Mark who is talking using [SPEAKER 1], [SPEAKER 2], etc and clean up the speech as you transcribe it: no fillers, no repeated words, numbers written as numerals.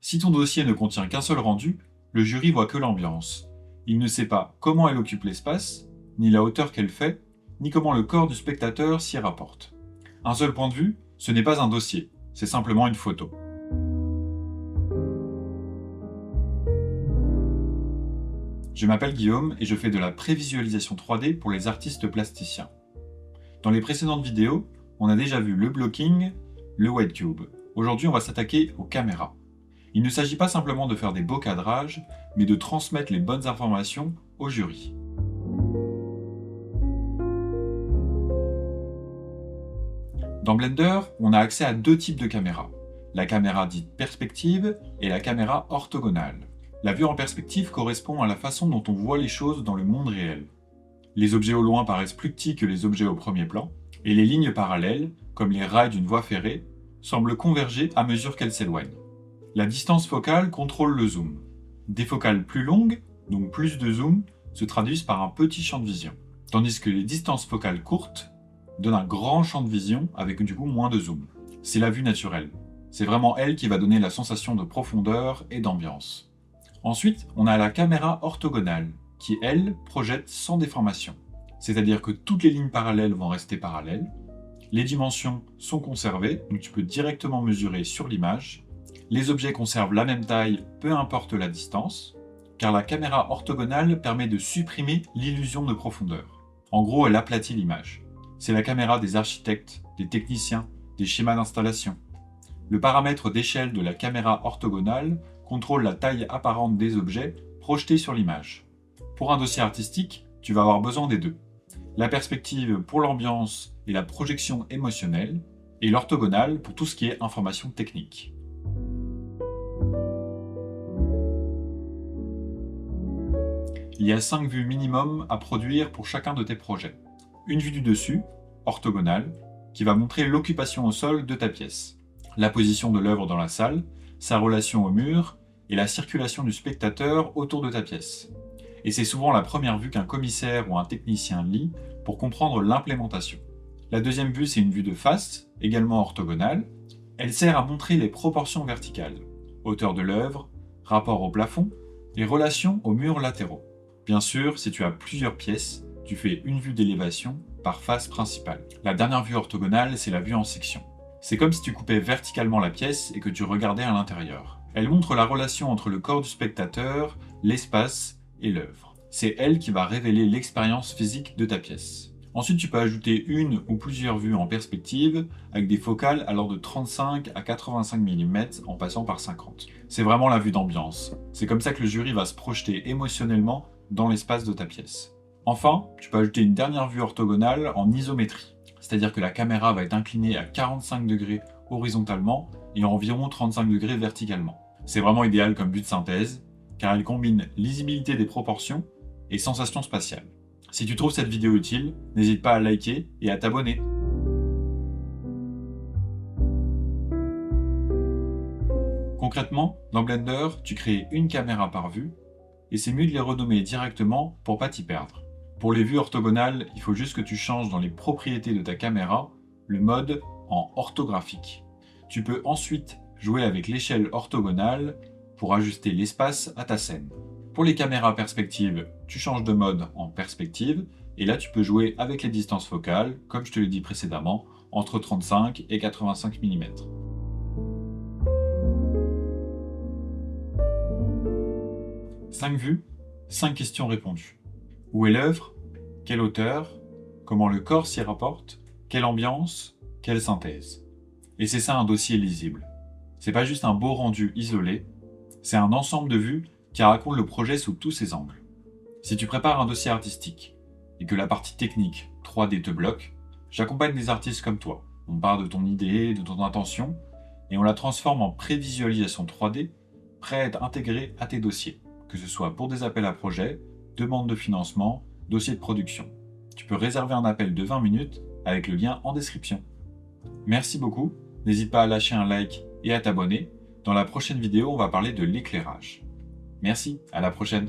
[SPEAKER 1] Si ton dossier ne contient qu'un seul rendu, le jury voit que l'ambiance. Il ne sait pas comment elle occupe l'espace, ni la hauteur qu'elle fait, ni comment le corps du spectateur s'y rapporte. Un seul point de vue, ce n'est pas un dossier, c'est simplement une photo. Je m'appelle Guillaume et je fais de la prévisualisation 3D pour les artistes plasticiens. Dans les précédentes vidéos, on a déjà vu le blocking, le white cube. Aujourd'hui, on va s'attaquer aux caméras. Il ne s'agit pas simplement de faire des beaux cadrages, mais de transmettre les bonnes informations au jury. Dans Blender, on a accès à deux types de caméras. La caméra dite perspective et la caméra orthogonale. La vue en perspective correspond à la façon dont on voit les choses dans le monde réel. Les objets au loin paraissent plus petits que les objets au premier plan, et les lignes parallèles, comme les rails d'une voie ferrée, semblent converger à mesure qu'elles s'éloignent. La distance focale contrôle le zoom. Des focales plus longues, donc plus de zoom, se traduisent par un petit champ de vision, tandis que les distances focales courtes donnent un grand champ de vision avec du coup moins de zoom. C'est la vue naturelle. C'est vraiment elle qui va donner la sensation de profondeur et d'ambiance. Ensuite, on a la caméra orthogonale, qui elle projette sans déformation. C'est-à-dire que toutes les lignes parallèles vont rester parallèles, les dimensions sont conservées, donc tu peux directement mesurer sur l'image. Les objets conservent la même taille, peu importe la distance, car la caméra orthogonale permet de supprimer l'illusion de profondeur. En gros, elle aplatit l'image. C'est la caméra des architectes, des techniciens, des schémas d'installation. Le paramètre d'échelle de la caméra orthogonale contrôle la taille apparente des objets projetés sur l'image. Pour un dossier artistique, tu vas avoir besoin des deux. La perspective pour l'ambiance et la projection émotionnelle, et l'orthogonale pour tout ce qui est information technique. Il y a 5 vues minimum à produire pour chacun de tes projets. Une vue du dessus, orthogonale, qui va montrer l'occupation au sol de ta pièce, la position de l'œuvre dans la salle, sa relation au mur et la circulation du spectateur autour de ta pièce. Et c'est souvent la première vue qu'un commissaire ou un technicien lit pour comprendre l'implémentation. La deuxième vue, c'est une vue de face, également orthogonale. Elle sert à montrer les proportions verticales, hauteur de l'œuvre, rapport au plafond, et relations aux murs latéraux. Bien sûr, si tu as plusieurs pièces, tu fais une vue d'élévation par face principale. La dernière vue orthogonale, c'est la vue en section. C'est comme si tu coupais verticalement la pièce et que tu regardais à l'intérieur. Elle montre la relation entre le corps du spectateur, l'espace et l'œuvre. C'est elle qui va révéler l'expérience physique de ta pièce. Ensuite, tu peux ajouter une ou plusieurs vues en perspective avec des focales allant de 35 à 85 mm en passant par 50. C'est vraiment la vue d'ambiance. C'est comme ça que le jury va se projeter émotionnellement dans l'espace de ta pièce. Enfin, tu peux ajouter une dernière vue orthogonale en isométrie. C'est-à-dire que la caméra va être inclinée à 45 degrés horizontalement et à environ 35 degrés verticalement. C'est vraiment idéal comme vue de synthèse, car elle combine lisibilité des proportions et sensation spatiale. Si tu trouves cette vidéo utile, n'hésite pas à liker et à t'abonner. Concrètement, dans Blender, tu crées une caméra par vue, et c'est mieux de les renommer directement pour pas t'y perdre. Pour les vues orthogonales, il faut juste que tu changes dans les propriétés de ta caméra le mode en orthographique. Tu peux ensuite jouer avec l'échelle orthogonale pour ajuster l'espace à ta scène. Pour les caméras perspective, tu changes de mode en perspective, et là tu peux jouer avec les distances focales, comme je te l'ai dit précédemment, entre 35 et 85 mm. Cinq vues, 5 questions répondues. Où est l'œuvre? Quelle hauteur? Comment le corps s'y rapporte? Quelle ambiance? Quelle synthèse? Et c'est ça un dossier lisible. C'est pas juste un beau rendu isolé, c'est un ensemble de vues qui raconte le projet sous tous ses angles. Si tu prépares un dossier artistique et que la partie technique 3D te bloque, j'accompagne des artistes comme toi. On part de ton idée, de ton intention, et on la transforme en prévisualisation 3D, prêt à être intégrée à tes dossiers, que ce soit pour des appels à projets, demandes de financement, dossiers de production. Tu peux réserver un appel de 20 minutes avec le lien en description. Merci beaucoup, n'hésite pas à lâcher un like et à t'abonner. Dans la prochaine vidéo, on va parler de l'éclairage. Merci, à la prochaine.